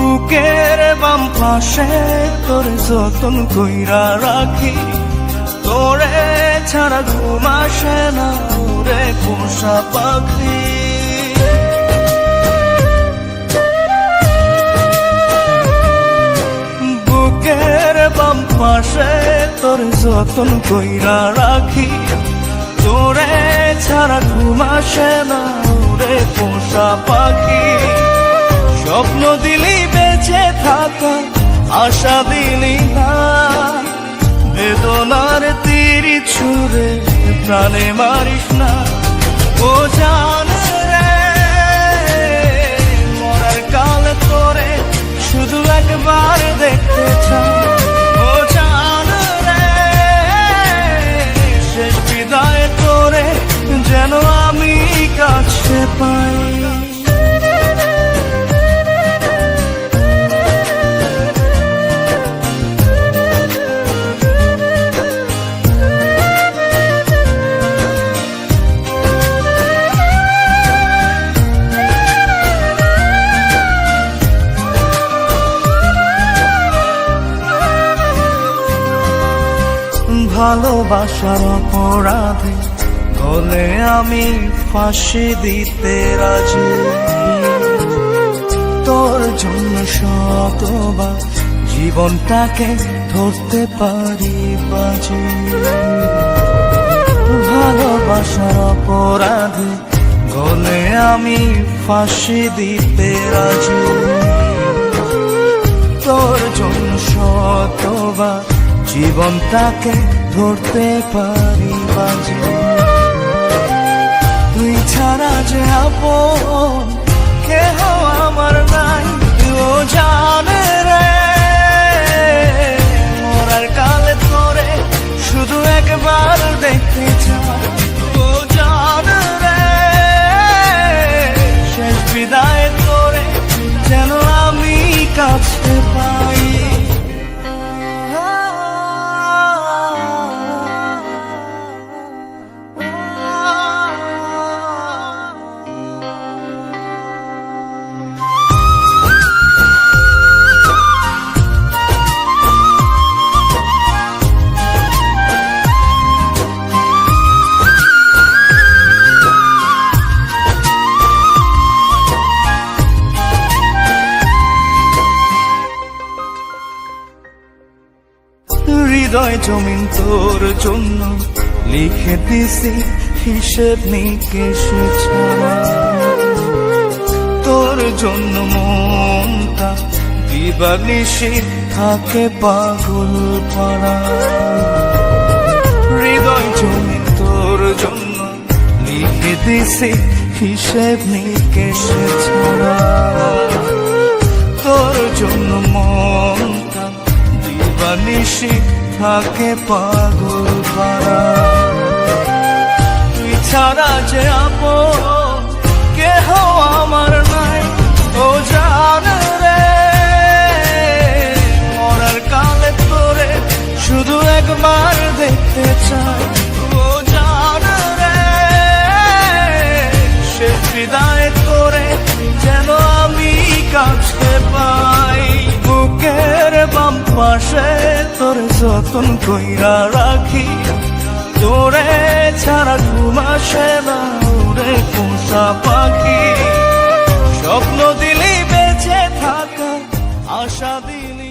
বুকের বাম পাশে তোরে যতন কইরা রাখি, তোরে ছাড়া ঘুম আসে না রে পোষা পাখি। বুকের বাম পাশে তোরে যতন কইরা রাখি, তোরে ছাড়া ঘুম আসে না রে পোষা পাখি। স্বপ্ন দিলি বেঁচে থাকা, আশা দিলি না, বেদনার তীর ছুঁড়ে প্রাণে মারিস না। ও জান রে, মরার কাল তোরে শুধু একবার দেখতে চাই। ও জান রে, শেষ বিদায় তোরে যেন আমি কাছে পাই। ভালোবাসার অপরাধে গলে আমি ফাঁসি দিতে রাজি, তোর জন্য শতবার জীবনটাকে ধরতে পারি বাজি। ভালোবাসার অপরাধে গলে আমি ফাঁসি দিতে রাজি, তোর জন্য শতবার জীবনটাকে ধরতে পারি বাজি। তুই ছাড়া যে আপন কেহ আমার নাই। ও জান রে, মরার কালে তোরে শুধু একবার দেখতে চাই। ও জান রে, শেষ বিদায় তোরে যেন আমি কাছে পাই। হৃদয় জমিন তোর জন্য লিখে দিছি হিসেব নিকেশ ছাড়া, তোর জন্য মনটা দিবানিশি থাকে পাগল পাড়া। হৃদয় জমিন তোর জন্য লিখে দিছি হিসেব নিকেশ ছাড়া, তোর জন্য মনটা নিশি থাকে পাগল পাড়া। তুই ছাড়া যে আপন কেহ আমার নাই। ও জান রে, মরার কালে তোরে শুধু একবার দেখতে চাই। ও জান রে, শেষ বিদায় তোরে যেন আমি কাছে পাই। বুকের বাম পাশে তোরে যতন কইরা রাখি, তোরে ছাড়া ঘুম আসে না রে পোষা পাখি। স্বপ্ন দিলি বেঁচে থাকা, আশা দিলি